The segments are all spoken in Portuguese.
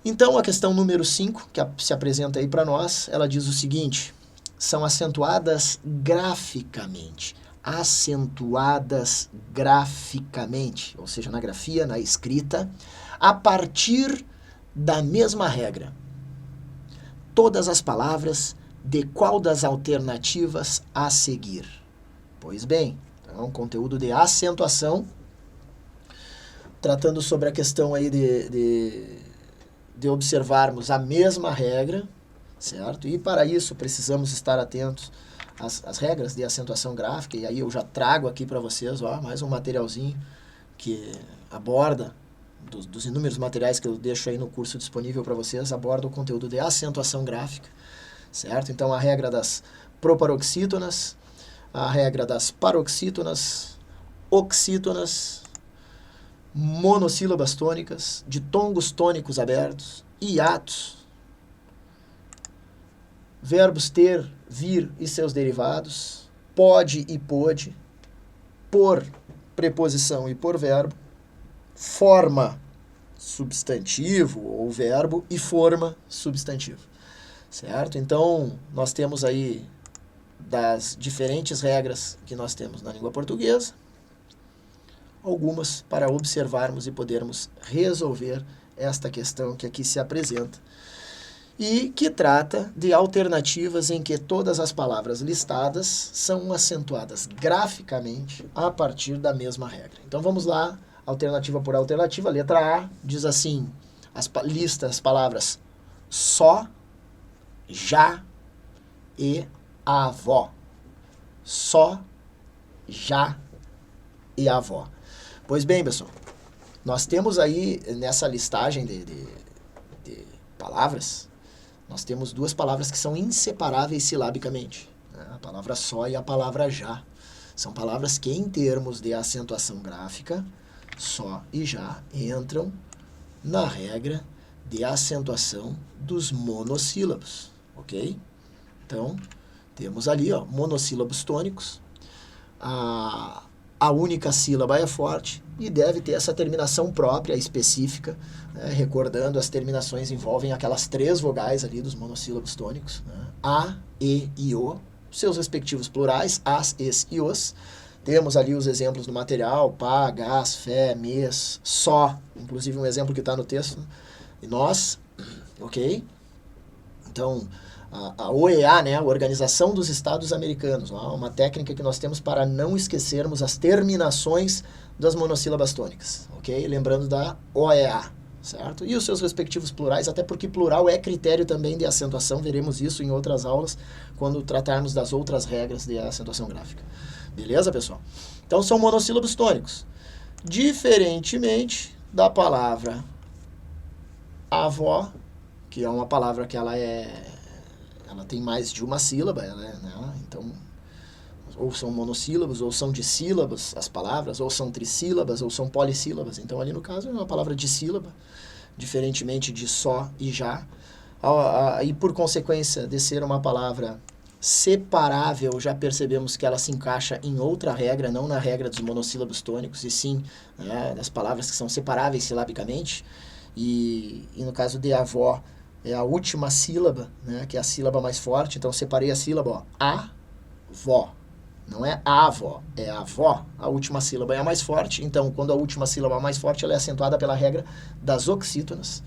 Então, a questão número 5, que se apresenta aí para nós, ela diz o seguinte: são acentuadas graficamente. Acentuadas graficamente, ou seja, na grafia, na escrita, a partir da mesma regra. Todas as palavras, de qual das alternativas a seguir? Pois bem, então, conteúdo de acentuação, tratando sobre a questão aí de observarmos a mesma regra, certo? E para isso precisamos estar atentos às regras de acentuação gráfica, e aí eu já trago aqui para vocês, ó, mais um materialzinho que aborda, dos inúmeros materiais que eu deixo aí no curso disponível para vocês, aborda o conteúdo de acentuação gráfica, certo? Então a regra das proparoxítonas, a regra das paroxítonas, oxítonas, monossílabas tônicas, ditongos tônicos abertos, hiatos, verbos ter, vir e seus derivados, pode e pôde, por preposição e por verbo, forma substantivo ou verbo e forma substantivo, certo? Então, nós temos aí das diferentes regras que nós temos na língua portuguesa, algumas para observarmos e podermos resolver esta questão que aqui se apresenta e que trata de alternativas em que todas as palavras listadas são acentuadas graficamente a partir da mesma regra. Então vamos lá, alternativa por alternativa. Letra A diz assim, lista as palavras só, já e avó. Só, já e avó. Pois bem, pessoal, nós temos aí nessa listagem de palavras, nós temos duas palavras que são inseparáveis silabicamente, né? A palavra só e a palavra já. São palavras que, em termos de acentuação gráfica, só e já entram na regra de acentuação dos monossílabos, ok? Então, temos ali, ó, monossílabos tônicos, a única sílaba é forte e deve ter essa terminação própria, específica, né? Recordando, as terminações envolvem aquelas 3 vogais ali dos monossílabos tônicos, né? A, E e O, seus respectivos plurais, as, es e os. Temos ali os exemplos no material, pá, gás, fé, mês, só, inclusive um exemplo que está no texto, e nós, ok? Então, a OEA, né, a Organização dos Estados Americanos, uma técnica que nós temos para não esquecermos as terminações das monossílabas tônicas, ok? Lembrando da OEA, certo? E os seus respectivos plurais, até porque plural é critério também de acentuação, veremos isso em outras aulas, quando tratarmos das outras regras de acentuação gráfica. Beleza, pessoal? Então, são monossílabos tônicos. Diferentemente da palavra avó, que é uma palavra que ela tem mais de uma sílaba, né? Então, ou são monossílabos, ou são dissílabas as palavras, ou são trissílabas, ou são polissílabas. Então, ali no caso, é uma palavra dissílaba, diferentemente de só e já. E por consequência de ser uma palavra separável, já percebemos que ela se encaixa em outra regra, não na regra dos monossílabos tônicos, e sim, né, das palavras que são separáveis silabicamente. E no caso de avó, é a última sílaba, né, que é a sílaba mais forte. Então, separei a sílaba, ó, a-vó. Não é avó, é avó. A última sílaba é a mais forte. Então, quando a última sílaba é a mais forte, ela é acentuada pela regra das oxítonas.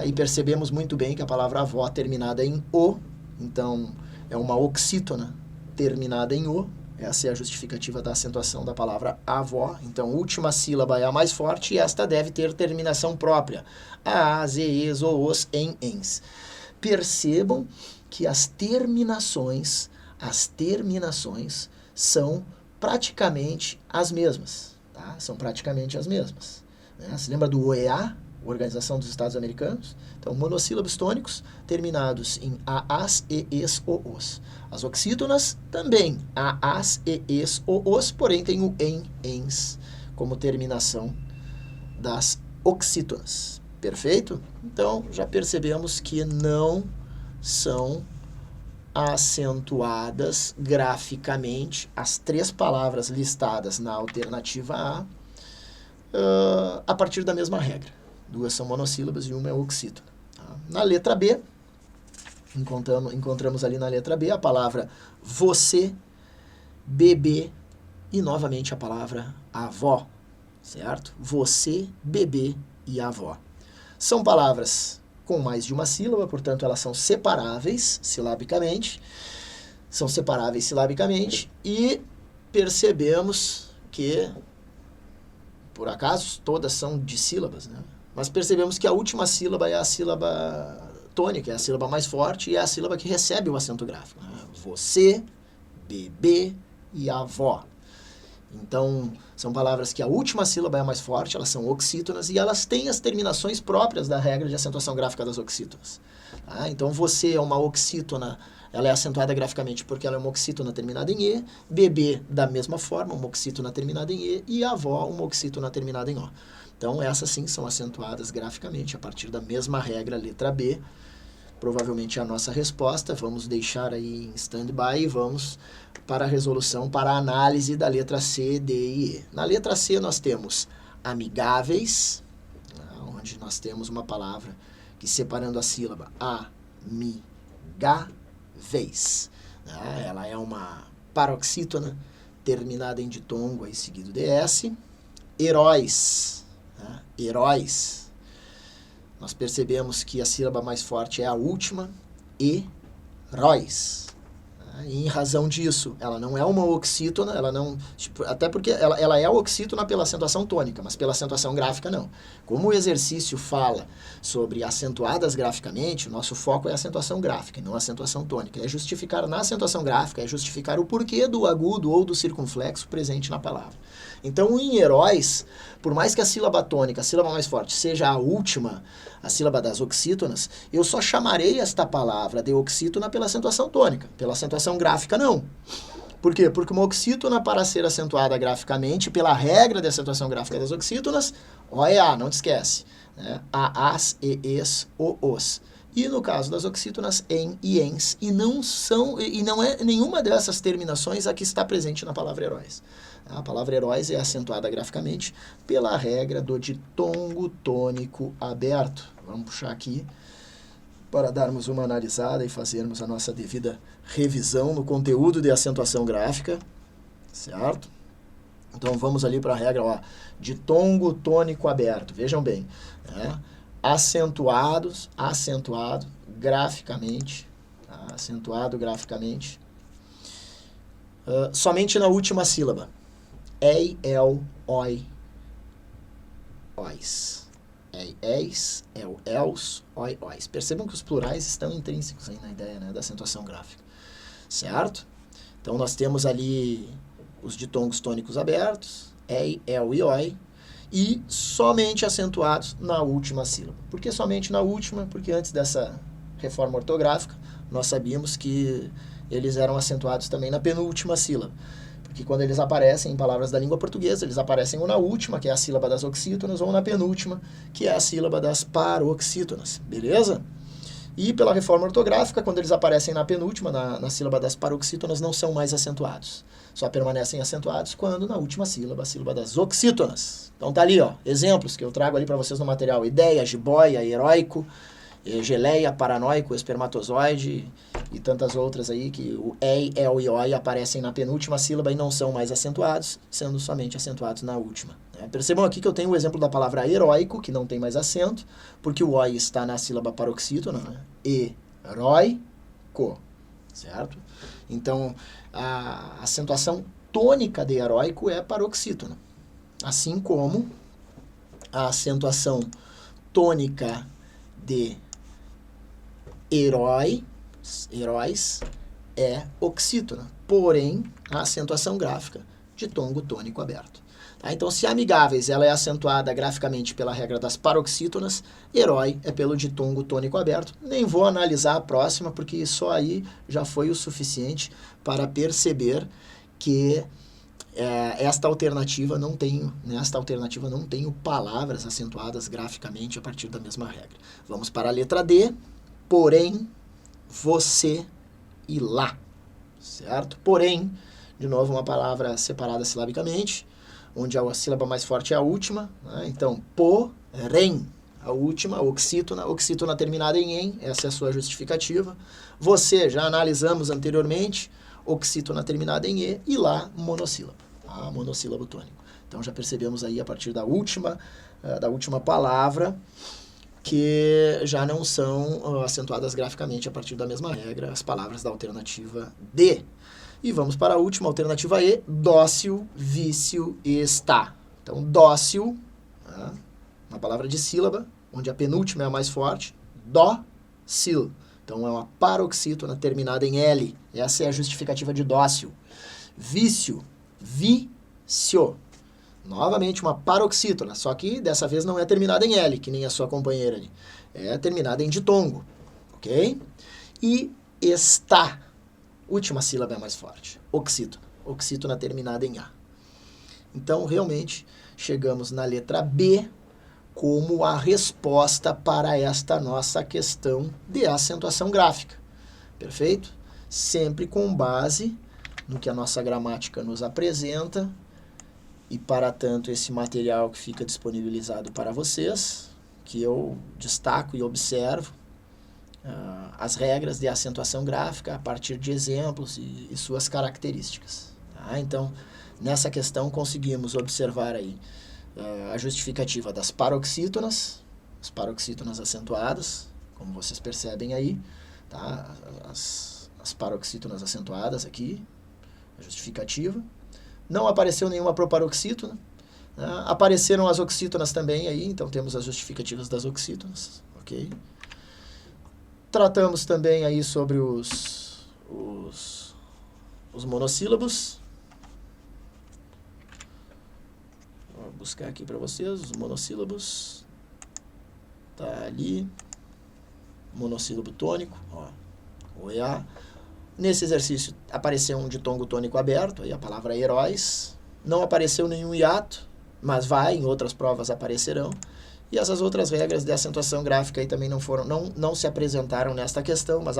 E percebemos muito bem que a palavra avó terminada em o, então, é uma oxítona terminada em o. Essa é a justificativa da acentuação da palavra avó. Então, a última sílaba é a mais forte e esta deve ter terminação própria. A, z, es, o, os, em, ens. Percebam que as terminações são praticamente as mesmas. Tá? São praticamente as mesmas. Né? Se lembra do OEA, Organização dos Estados Americanos? Então, monossílabos tônicos terminados em a, as, e, es, o, os. As oxítonas também a, as, e, es, o, os, porém tem o em, ens como terminação das oxítonas. Perfeito? Então, já percebemos que não são acentuadas graficamente as 3 palavras listadas na alternativa A partir da mesma regra. 2 são monossílabas e uma é oxítona. Tá? Na letra B, encontramos ali na letra B a palavra você, bebê e novamente a palavra avó, certo? Você, bebê e avó. São palavras com mais de uma sílaba, portanto elas são separáveis silabicamente. São separáveis silabicamente e percebemos que, por acaso, todas são dissílabas, né? Mas percebemos que a última sílaba é a sílaba tônica, é a sílaba mais forte e é a sílaba que recebe o acento gráfico. Né? Você, bebê e avó. Então, são palavras que a última sílaba é a mais forte, elas são oxítonas e elas têm as terminações próprias da regra de acentuação gráfica das oxítonas. Tá? Então, você é uma oxítona, ela é acentuada graficamente porque ela é uma oxítona terminada em E, bebê da mesma forma, uma oxítona terminada em E, e avó, uma oxítona terminada em O. Então, essas sim são acentuadas graficamente a partir da mesma regra, letra B. Provavelmente é a nossa resposta, vamos deixar aí em stand-by e vamos para a resolução, para a análise da letra C, D e E. Na letra C nós temos amigáveis, onde nós temos uma palavra que separando a sílaba amigáveis. Ela é uma paroxítona terminada em ditongo aí seguido de S. Heróis, heróis. Nós percebemos que a sílaba mais forte é a última, heróis. E em razão disso, ela não é uma oxítona, ela não, até porque ela é oxítona pela acentuação tônica, mas pela acentuação gráfica não. Como o exercício fala sobre acentuadas graficamente, o nosso foco é a acentuação gráfica e não a acentuação tônica. É justificar na acentuação gráfica, é justificar o porquê do agudo ou do circunflexo presente na palavra. Então, em heróis, por mais que a sílaba tônica, a sílaba mais forte, seja a última, a sílaba das oxítonas, eu só chamarei esta palavra de oxítona pela acentuação tônica, pela acentuação gráfica não. Por quê? Porque uma oxítona, para ser acentuada graficamente, pela regra de acentuação gráfica das oxítonas, O e A, não te esquece. Né? A, as, e, es, o, os. E no caso das oxítonas, em e ens. E não é nenhuma dessas terminações a que está presente na palavra heróis. A palavra heróis é acentuada graficamente pela regra do ditongo tônico aberto. Vamos puxar aqui para darmos uma analisada e fazermos a nossa devida revisão no conteúdo de acentuação gráfica, certo? Então vamos ali para a regra, ditongo tônico aberto. Vejam bem, acentuado graficamente, acentuado graficamente, somente na última sílaba. Ei, el, oi, ois. Ei, eis, el, els, oi, ois. Percebam que os plurais estão intrínsecos aí na ideia, né, da acentuação gráfica. Certo? Então, nós temos ali os ditongos tônicos abertos, ei, el e oi, e somente acentuados na última sílaba. Por que somente na última? Porque antes dessa reforma ortográfica, nós sabíamos que eles eram acentuados também na penúltima sílaba. Porque quando eles aparecem em palavras da língua portuguesa, eles aparecem ou na última, que é a sílaba das oxítonas, ou na penúltima, que é a sílaba das paroxítonas. Beleza? E pela reforma ortográfica, quando eles aparecem na penúltima, na sílaba das paroxítonas, não são mais acentuados. Só permanecem acentuados quando na última sílaba, a sílaba das oxítonas. Então tá ali, exemplos que eu trago ali para vocês no material. Ideia, jiboia, heróico, geleia, paranoico, espermatozoide e tantas outras aí que o ei, el e oi aparecem na penúltima sílaba e não são mais acentuados, sendo somente acentuados na última. Né? Percebam aqui que eu tenho o exemplo da palavra heróico, que não tem mais acento, porque o oi está na sílaba paroxítona, né? Heróico, certo? Então, a acentuação tônica de heróico é paroxítona, assim como a acentuação tônica de heróis é oxítona, porém a acentuação gráfica de tongo tônico aberto. Tá? Então, se amigáveis ela é acentuada graficamente pela regra das paroxítonas, herói é pelo ditongo tônico aberto. Nem vou analisar a próxima, porque só aí já foi o suficiente para perceber que esta alternativa não tem palavras acentuadas graficamente a partir da mesma regra. Vamos para a letra D, porém, você e lá, certo? Porém, de novo, uma palavra separada silabicamente, onde a sílaba mais forte é a última, né? Então, porém, a última, oxítona, oxítona terminada em "en", essa é a sua justificativa. Você, já analisamos anteriormente, oxítona terminada em "e", e lá, monossílabo, tá? Monossílabo tônico. Então, já percebemos aí, a partir da última palavra, que já não são acentuadas graficamente a partir da mesma regra, as palavras da alternativa D. E vamos para a última, alternativa E, dócil, vício e está. Então, dócil, tá? Uma palavra de sílaba, onde a penúltima é a mais forte, dócil. Então, é uma paroxítona terminada em L. Essa é a justificativa de dócil. Vício, vício. Novamente, uma paroxítona, só que dessa vez não é terminada em L, que nem a sua companheira ali. É terminada em ditongo, ok? E está. Última sílaba é a mais forte. Oxítona. Oxítona terminada em A. Então, realmente, chegamos na letra B como a resposta para esta nossa questão de acentuação gráfica. Perfeito? Sempre com base no que a nossa gramática nos apresenta e, para tanto, esse material que fica disponibilizado para vocês, que eu destaco e observo as regras de acentuação gráfica a partir de exemplos e suas características. Tá? Então, nessa questão, conseguimos observar aí a justificativa das paroxítonas, as paroxítonas acentuadas, como vocês percebem aí, tá? As paroxítonas acentuadas aqui, a justificativa. Não apareceu nenhuma proparoxítona, né? Apareceram as oxítonas também aí, então temos as justificativas das oxítonas, ok? Tratamos também aí sobre os monossílabos. Vou buscar aqui para vocês os monossílabos. Tá ali. Monossílabo tônico, ó, o EA. Nesse exercício apareceu um ditongo tônico aberto, aí a palavra heróis. Não apareceu nenhum hiato, mas em outras provas aparecerão. E essas outras regras de acentuação gráfica aí também não se apresentaram nesta questão, mas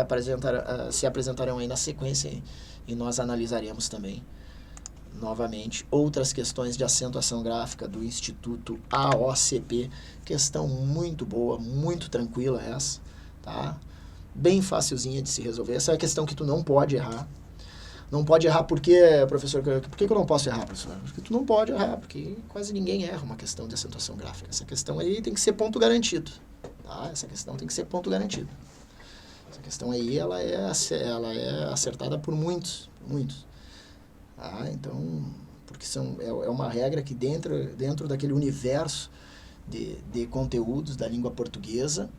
se apresentarão aí na sequência, e nós analisaremos também novamente outras questões de acentuação gráfica do Instituto AOCP. Questão muito boa, muito tranquila essa, tá? Bem facilzinha de se resolver. Essa é a questão que tu não pode errar. Não pode errar porque, professor, por que eu não posso errar, professor? Porque tu não pode errar, porque quase ninguém erra uma questão de acentuação gráfica. Essa questão aí tem que ser ponto garantido, tá? Essa questão tem que ser ponto garantido. Essa questão aí, ela é acertada por muitos. Tá? Então, porque é uma regra que dentro daquele universo de conteúdos da língua portuguesa,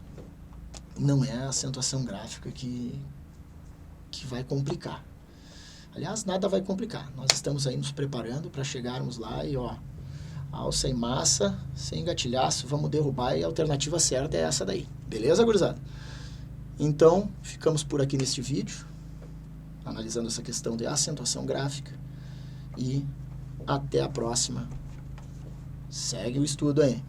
não é a acentuação gráfica que vai complicar. Aliás, nada vai complicar. Nós estamos aí nos preparando para chegarmos lá e, alça em massa, sem gatilhaço, vamos derrubar, e a alternativa certa é essa daí. Beleza, gurizada? Então, ficamos por aqui neste vídeo, analisando essa questão de acentuação gráfica, e até a próxima. Segue o estudo aí.